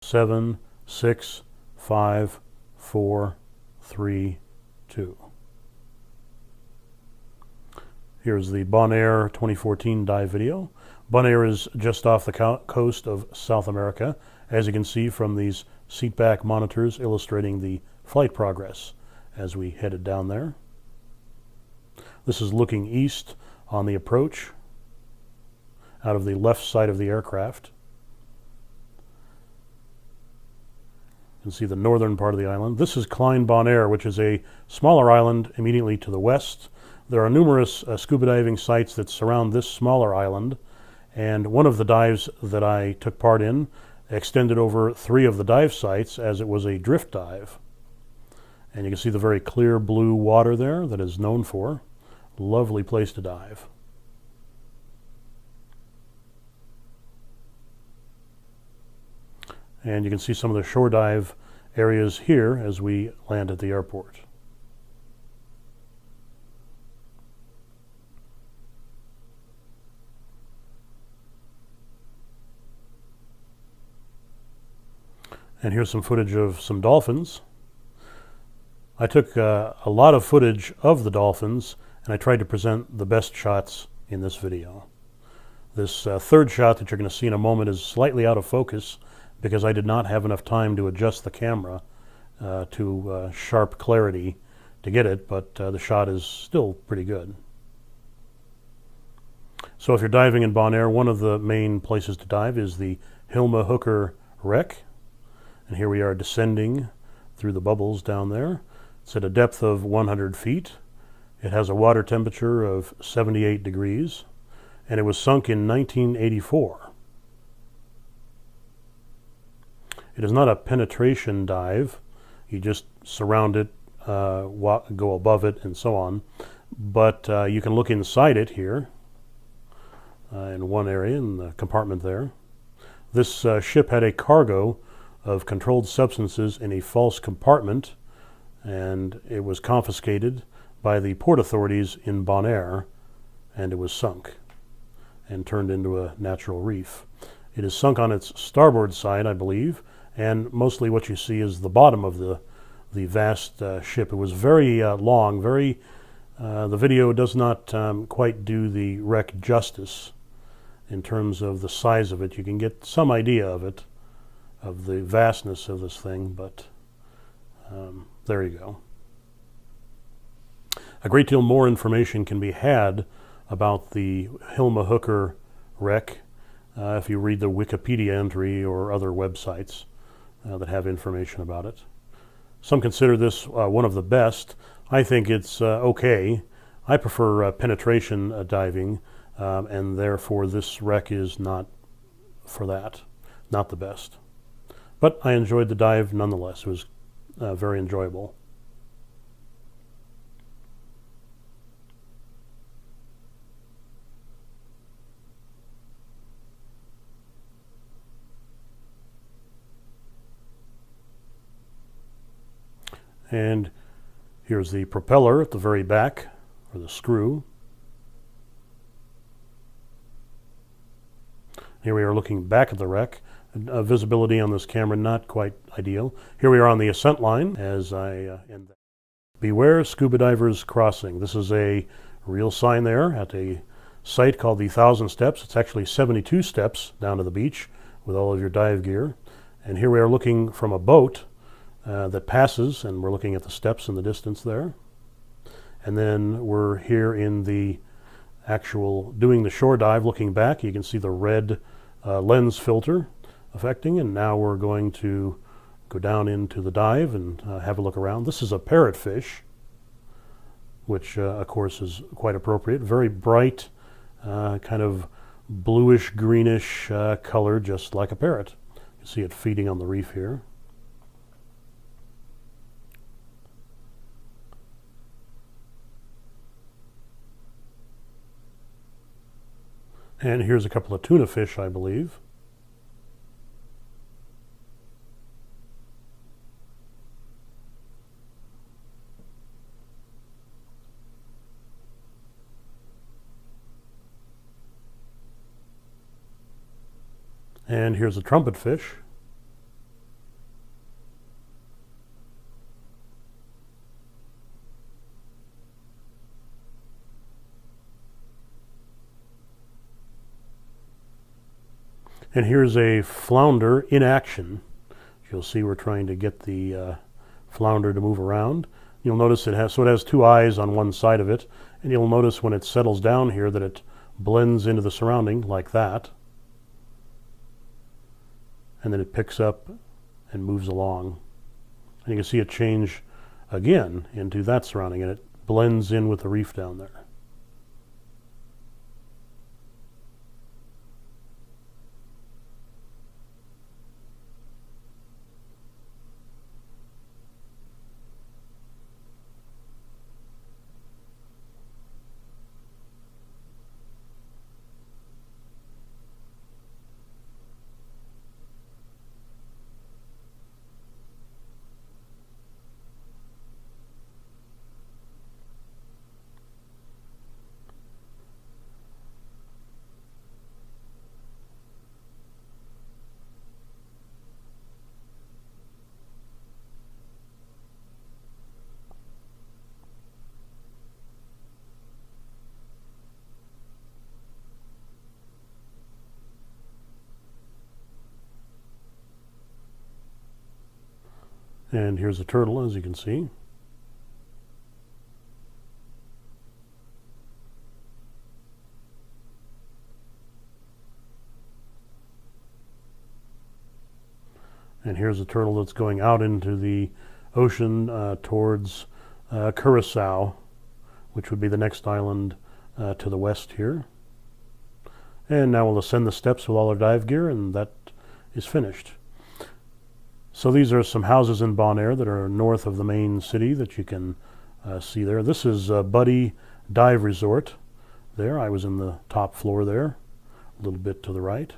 7, 6, 5, 4, 3, 2. Here's the Bonaire 2014 dive video. Bonaire is just off the coast of South America, as you can see from these seatback monitors illustrating the flight progress as we headed down there. This is looking east on the approach out of the left side of the aircraft. You can see the northern part of the island. This is Klein Bonaire, which is a smaller island immediately to the west. There are numerous scuba diving sites that surround this smaller island, and one of the dives that I took part in extended over 3 of the dive sites as it was a drift dive. And you can see the very clear blue water there that is known for. Lovely place to dive. And you can see some of the shore dive areas here as we land at the airport. And here's some footage of some dolphins. I took a lot of footage of the dolphins, and I tried to present the best shots in this video. This third shot that you're going to see in a moment is slightly out of focus because I did not have enough time to adjust the camera to sharp clarity to get it, but the shot is still pretty good. So if you're diving in Bonaire, one of the main places to dive is the Hilma Hooker wreck. And here we are descending through the bubbles down there. It's at a depth of 100 feet. It has a water temperature of 78 degrees, and it was sunk in 1984. It is not a penetration dive. You just surround it, go above it, and so on. But you can look inside it here in one area, in the compartment there. This ship had a cargo of controlled substances in a false compartment, and it was confiscated by the port authorities in Bonaire, and it was sunk and turned into a natural reef. It is sunk on its starboard side, I believe, and mostly what you see is the bottom of the vast ship. It was very long, the video does not quite do the wreck justice in terms of the size of it. You can get some idea of it, of the vastness of this thing, but there you go. A great deal more information can be had about the Hilma Hooker wreck if you read the Wikipedia entry or other websites that have information about it. Some consider this one of the best. I think it's okay. I prefer penetration diving, and therefore this wreck is not for that, not the best. But I enjoyed the dive nonetheless. It was very enjoyable. And here's the propeller at the very back, or the screw. Here we are looking back at the wreck. Visibility on this camera not quite ideal. Here we are on the ascent line as I end. Beware scuba divers crossing. This is a real sign there at a site called the 1,000 Steps. It's actually 72 steps down to the beach with all of your dive gear. And here we are looking from a boat that passes, and we're looking at the steps in the distance there. And then we're here in the actual doing the shore dive, looking back. You can see the red lens filter affecting, and now we're going to go down into the dive and have a look around. This is a parrotfish, which of course is quite appropriate. Very bright, kind of bluish greenish color, just like a parrot. You see it feeding on the reef here. And here's a couple of tuna fish, I believe. And here's a trumpet fish. And here's a flounder in action. You'll see we're trying to get the flounder to move around. You'll notice it has two eyes on one side of it, and you'll notice when it settles down here that it blends into the surrounding like that, and then it picks up and moves along. And you can see it change again into that surrounding, and it blends in with the reef down there. And here's a turtle, as you can see. And here's a turtle that's going out into the ocean towards Curacao, which would be the next island to the west here. And now we'll ascend the steps with all our dive gear, and that is finished. So these are some houses in Bonaire that are north of the main city that you can see there. This is Buddy Dive Resort there. I was in the top floor there, a little bit to the right.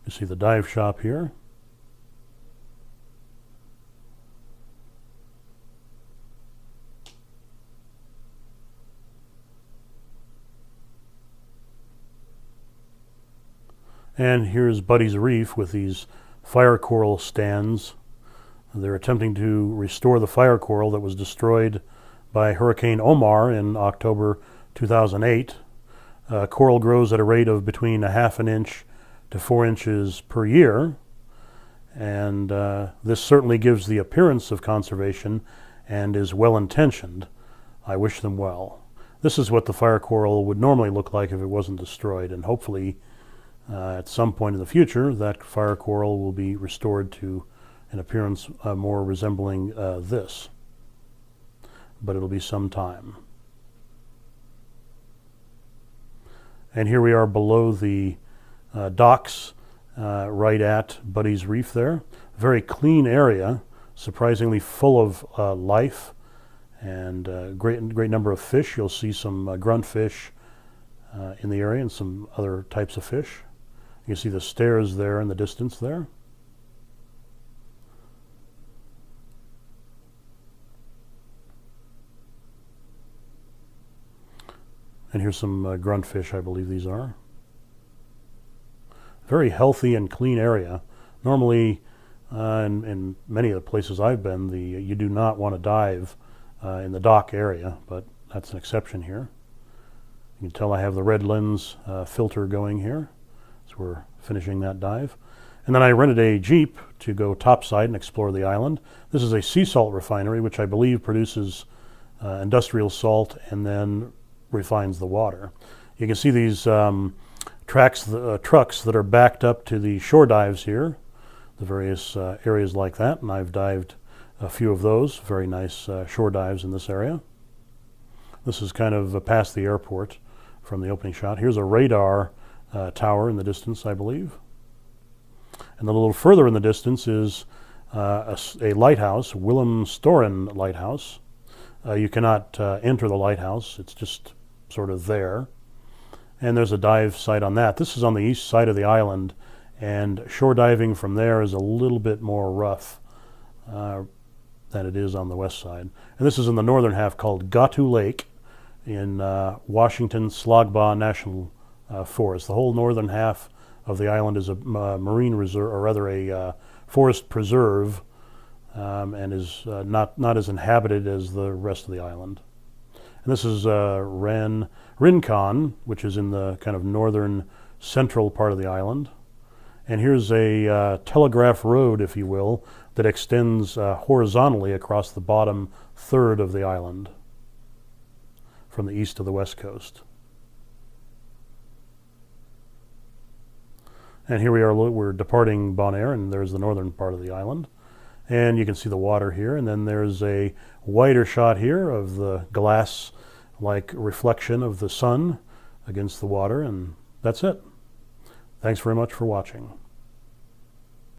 You see the dive shop here. And here's Buddy's Reef with these fire coral stands. They're attempting to restore the fire coral that was destroyed by Hurricane Omar in October 2008. Coral grows at a rate of between 1/2 inch to 4 inches per year. And this certainly gives the appearance of conservation and is well-intentioned. I wish them well. This is what the fire coral would normally look like if it wasn't destroyed, and hopefully at some point in the future, that fire coral will be restored to an appearance more resembling this. But it'll be some time. And here we are below the docks right at Buddy's Reef there. Very clean area, surprisingly full of life, and great number of fish. You'll see some gruntfish in the area and some other types of fish. You can see the stairs there in the distance there. And here's some gruntfish, I believe these are. Very healthy and clean area. Normally, in many of the places I've been, you do not want to dive in the dock area, but that's an exception here. You can tell I have the red lens filter going here. So we're finishing that dive. And then I rented a Jeep to go topside and explore the island. This is a sea salt refinery, which I believe produces industrial salt and then refines the water. You can see these trucks that are backed up to the shore dives here, the various areas like that, and I've dived a few of those. Very nice shore dives in this area. This is kind of past the airport from the opening shot. Here's a radar tower in the distance, I believe. And a little further in the distance is a lighthouse, Willem Storen Lighthouse. You cannot enter the lighthouse. It's just sort of there. And there's a dive site on that. This is on the east side of the island, and shore diving from there is a little bit more rough than it is on the west side. And this is in the northern half, called Gatu Lake in Washington Slagba National Forest. The whole northern half of the island is a marine reserve, or rather a forest preserve and is not as inhabited as the rest of the island. And this is Rincon, which is in the kind of northern central part of the island. And here's a telegraph road, if you will, that extends horizontally across the bottom third of the island from the east to the west coast. And here we are, we're departing Bonaire, and there's the northern part of the island. And you can see the water here, and then there's a wider shot here of the glass-like reflection of the sun against the water, and that's it. Thanks very much for watching.